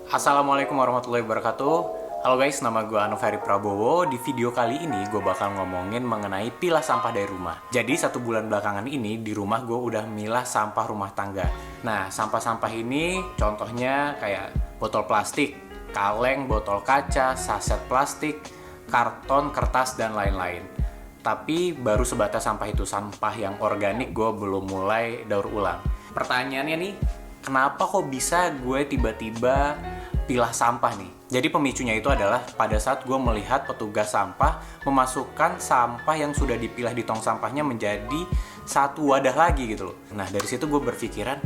Assalamualaikum warahmatullahi wabarakatuh. Halo guys, nama gue Anoveri Prabowo. Di video kali ini gue bakal ngomongin mengenai pilah sampah dari rumah. Jadi 1 bulan belakangan ini di rumah gue udah milah sampah rumah tangga. Nah, sampah-sampah ini contohnya kayak botol plastik, kaleng, botol kaca, saset plastik, karton, kertas, dan lain-lain. Tapi baru sebatas sampah itu, sampah yang organik gue belum mulai daur ulang. Pertanyaannya nih, kenapa kok bisa gue tiba-tiba pilah sampah nih? Jadi pemicunya itu adalah pada saat gue melihat petugas sampah memasukkan sampah yang sudah dipilah di tong sampahnya menjadi satu wadah lagi gitu loh. Nah dari situ gue berpikiran,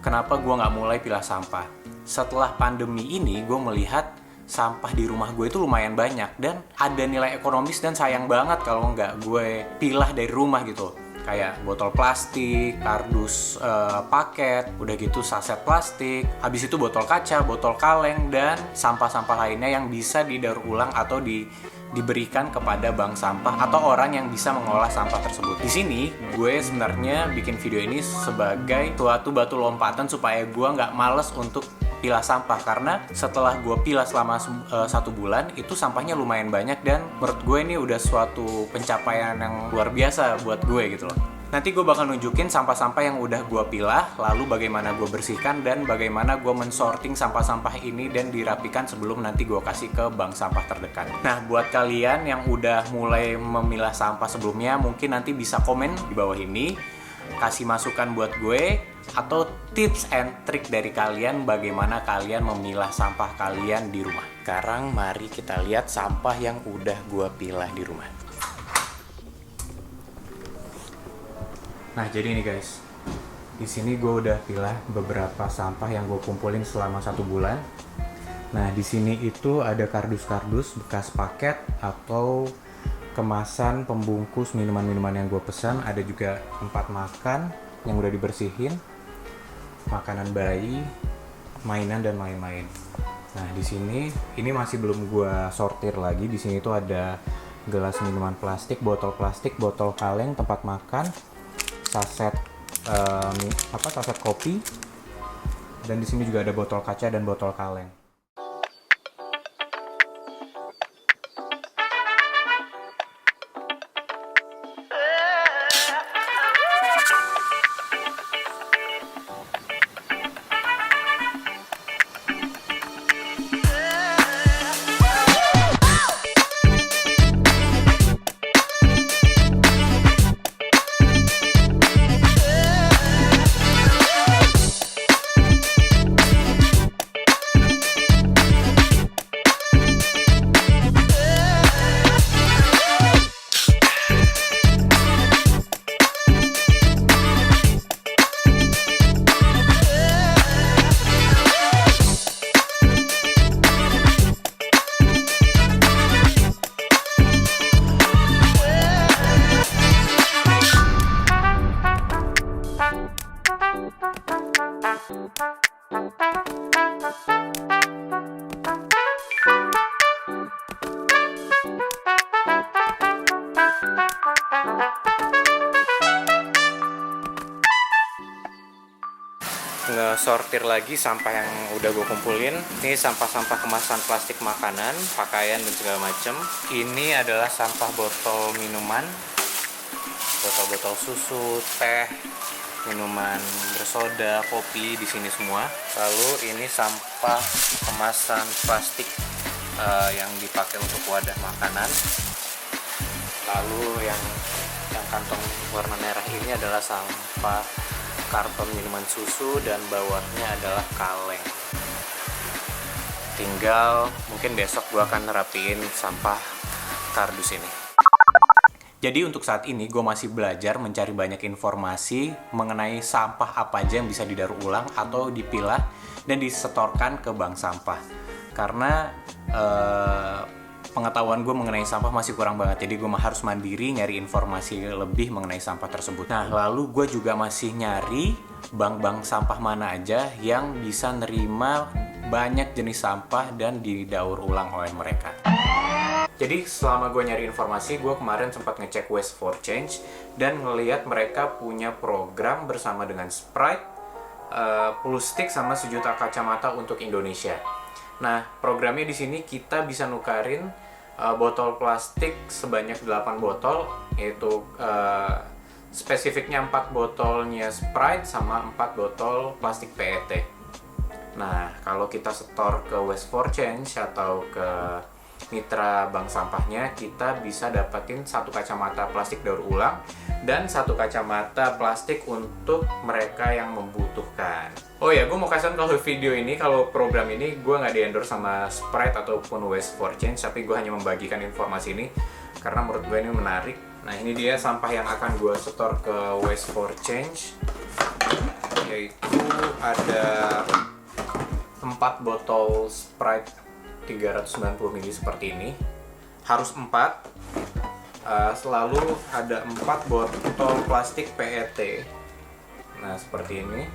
kenapa gue nggak mulai pilah sampah? Setelah pandemi ini gue melihat sampah di rumah gue itu lumayan banyak dan ada nilai ekonomis dan sayang banget kalau nggak gue pilah dari rumah gitu. Kayak botol plastik, kardus paket, udah gitu saset plastik, habis itu botol kaca, botol kaleng, dan sampah-sampah lainnya yang bisa didaur ulang atau diberikan kepada bank sampah atau orang yang bisa mengolah sampah tersebut. Di sini gue sebenarnya bikin video ini sebagai suatu batu lompatan supaya gue nggak males untuk pilah sampah, karena setelah gue pilah selama 1 bulan itu sampahnya lumayan banyak dan menurut gue ini udah suatu pencapaian yang luar biasa buat gue gitu loh. Nanti gue bakal nunjukin sampah-sampah yang udah gue pilah, lalu bagaimana gue bersihkan dan bagaimana gue mensorting sampah-sampah ini dan dirapikan sebelum nanti gue kasih ke bank sampah terdekat. Nah buat kalian yang udah mulai memilah sampah sebelumnya, mungkin nanti bisa komen di bawah ini, kasih masukan buat gue atau tips and trick dari kalian bagaimana kalian memilah sampah kalian di rumah. Sekarang mari kita lihat sampah yang udah gue pilah di rumah. Nah jadi ini guys, di sini gue udah pilah beberapa sampah yang gue kumpulin selama 1 bulan. Nah di sini itu ada kardus-kardus bekas paket atau kemasan pembungkus minuman-minuman yang gue pesan, ada juga tempat makan yang udah dibersihin, makanan bayi, mainan dan lain-lain. Nah di sini ini masih belum gue sortir lagi. Di sini tuh ada gelas minuman plastik, botol kaleng, tempat makan, saset saset kopi, dan di sini juga ada botol kaca dan botol kaleng. Ngesortir lagi sampah yang udah gue kumpulin. Ini sampah-sampah kemasan plastik makanan, pakaian dan segala macem. Ini adalah sampah botol minuman, botol-botol susu, teh, minuman bersoda, kopi di sini semua. Lalu ini sampah kemasan plastik yang dipakai untuk wadah makanan. Lalu yang kantong warna merah ini adalah sampah karton minuman susu dan bawahnya adalah kaleng. Tinggal mungkin besok gue akan rapiin sampah kardus ini. Jadi untuk saat ini gue masih belajar mencari banyak informasi mengenai sampah apa aja yang bisa didaur ulang atau dipilah dan disetorkan ke bank sampah. Karena pengetahuan gue mengenai sampah masih kurang banget, jadi gue harus mandiri nyari informasi lebih mengenai sampah tersebut. Nah lalu gue juga masih nyari bank-bank sampah mana aja yang bisa nerima banyak jenis sampah dan didaur ulang oleh mereka. Jadi selama gue nyari informasi, gue kemarin sempat ngecek Waste for Change dan ngelihat mereka punya program bersama dengan Sprite, Plustik sama 1 juta kacamata untuk Indonesia. Nah, programnya di sini kita bisa nukarin botol plastik sebanyak 8 botol, yaitu spesifiknya 4 botolnya Sprite sama 4 botol plastik PET. Nah, kalau kita setor ke Waste for Change atau ke mitra bank sampahnya, kita bisa dapetin 1 kacamata plastik daur ulang dan 1 kacamata plastik untuk mereka yang membutuhkan. Oh ya, gue mau kasih kalau video ini, kalau program ini gue nggak di-endorse sama Sprite ataupun Waste for Change, tapi gue hanya membagikan informasi ini karena menurut gue ini menarik. Nah, ini dia sampah yang akan gue setor ke Waste for Change, yaitu ada 4 botol Sprite 390 ml seperti ini, harus 4. Selalu ada 4 botol plastik PET, nah seperti ini,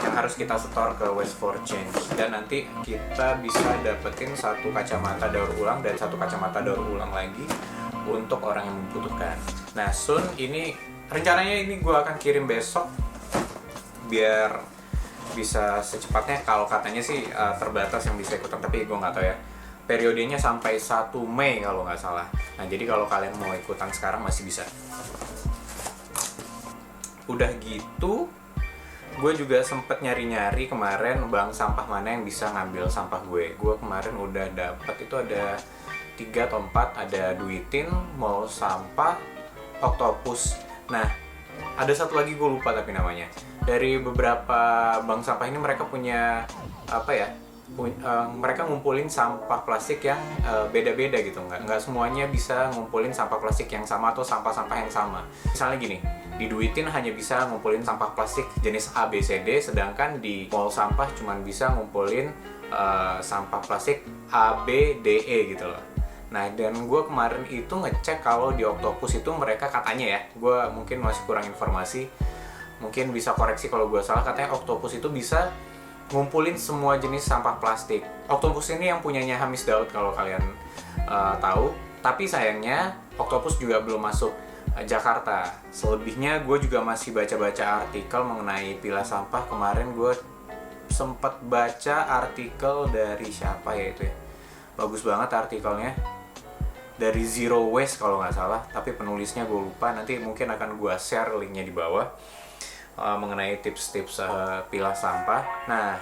yang harus kita setor ke Waste for Change. Dan nanti kita bisa dapetin 1 kacamata daur ulang dan 1 kacamata daur ulang lagi untuk orang yang membutuhkan. Nah, soon ini rencananya ini gue akan kirim besok biar bisa secepatnya. Kalau katanya sih terbatas yang bisa ikutan, tapi gue nggak tahu ya. Periodenya sampai 1 Mei kalau nggak salah. Nah, jadi kalau kalian mau ikutan sekarang masih bisa. Udah gitu, gue juga sempet nyari-nyari kemarin bank sampah mana yang bisa ngambil sampah gue. Gue kemarin udah dapet itu ada 3 atau 4, ada Duitin, Mall Sampah, Octopus. Nah, ada satu lagi gue lupa tapi namanya. Dari beberapa bank sampah ini mereka punya apa ya? Mereka ngumpulin sampah plastik yang beda-beda gitu, nggak semuanya bisa ngumpulin sampah plastik yang sama atau sampah-sampah yang sama. Misalnya gini, di Duitin hanya bisa ngumpulin sampah plastik jenis A, B, C, D, sedangkan di Mall Sampah cuma bisa ngumpulin sampah plastik A, B, D, E gitu loh. Nah, dan gue kemarin itu ngecek kalau di Octopus itu mereka katanya ya, gue mungkin masih kurang informasi, mungkin bisa koreksi kalau gue salah, katanya Octopus itu bisa ngumpulin semua jenis sampah plastik. Octopus ini yang punyanya Hamis Daud kalau kalian tahu. Tapi sayangnya Octopus juga belum masuk Jakarta. Selebihnya gue juga masih baca-baca artikel mengenai pilah sampah. Kemarin gue sempat baca artikel dari siapa ya itu ya. Bagus banget artikelnya. Dari Zero Waste kalau nggak salah. Tapi penulisnya gue lupa. Nanti mungkin akan gue share linknya di bawah. Mengenai tips-tips pilah sampah. Nah,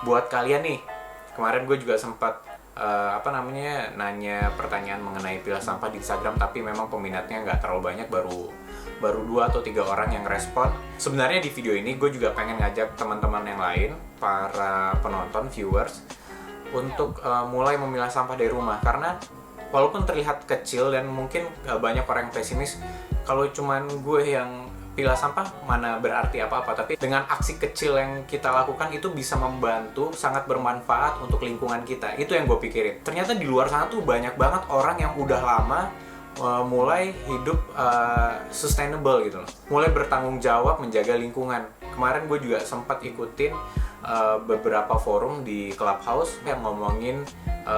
buat kalian nih, kemarin gue juga sempat nanya pertanyaan mengenai pilah sampah di Instagram, tapi memang peminatnya nggak terlalu banyak, baru 2 atau 3 orang yang respon. Sebenarnya di video ini gue juga pengen ngajak teman-teman yang lain, para penonton, viewers, untuk mulai memilah sampah dari rumah, karena walaupun terlihat kecil dan mungkin banyak orang yang pesimis, kalau cuman gue yang pilah sampah mana berarti apa-apa, tapi dengan aksi kecil yang kita lakukan itu bisa membantu, sangat bermanfaat untuk lingkungan kita. Itu yang gue pikirin. Ternyata di luar sana tuh banyak banget orang yang udah lama mulai hidup sustainable gitu loh, mulai bertanggung jawab menjaga lingkungan. Kemarin gue juga sempat ikutin beberapa forum di Clubhouse yang ngomongin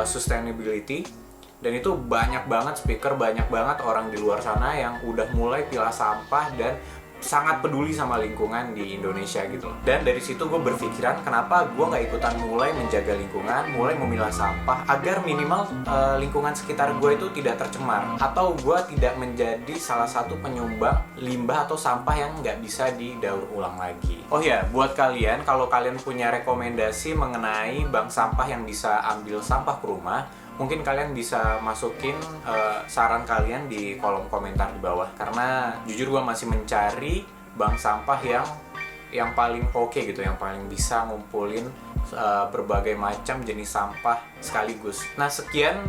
sustainability. Dan itu banyak banget speaker, banyak banget orang di luar sana yang udah mulai pilah sampah dan sangat peduli sama lingkungan di Indonesia gitu loh. Dan dari situ gue berpikiran, kenapa gue nggak ikutan mulai menjaga lingkungan, mulai memilah sampah, agar minimal lingkungan sekitar gue itu tidak tercemar, atau gue tidak menjadi salah satu penyumbang limbah atau sampah yang nggak bisa didaur ulang lagi. Oh ya, buat kalian, kalau kalian punya rekomendasi mengenai bank sampah yang bisa ambil sampah ke rumah, mungkin kalian bisa masukin saran kalian di kolom komentar di bawah. Karena jujur gue masih mencari bank sampah yang paling oke gitu, yang paling bisa ngumpulin berbagai macam jenis sampah sekaligus. Nah, sekian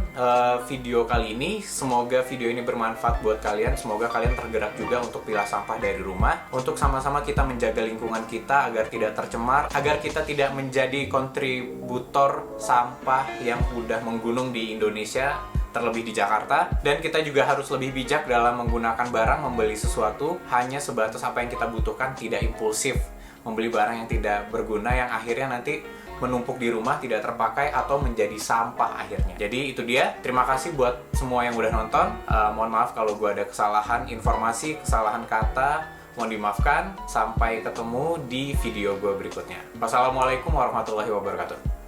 video kali ini. Semoga video ini bermanfaat buat kalian. Semoga kalian tergerak juga untuk pilah sampah dari rumah, untuk sama-sama kita menjaga lingkungan kita agar tidak tercemar, agar kita tidak menjadi kontributor sampah yang udah menggunung di Indonesia, terlebih di Jakarta. Dan kita juga harus lebih bijak dalam menggunakan barang, membeli sesuatu hanya sebatas apa yang kita butuhkan, tidak impulsif membeli barang yang tidak berguna, yang akhirnya nanti menumpuk di rumah, tidak terpakai, atau menjadi sampah akhirnya. Jadi itu dia. Terima kasih buat semua yang udah nonton. Mohon maaf kalau gue ada kesalahan informasi, kesalahan kata, mohon dimaafkan. Sampai ketemu di video gue berikutnya. Wassalamualaikum warahmatullahi wabarakatuh.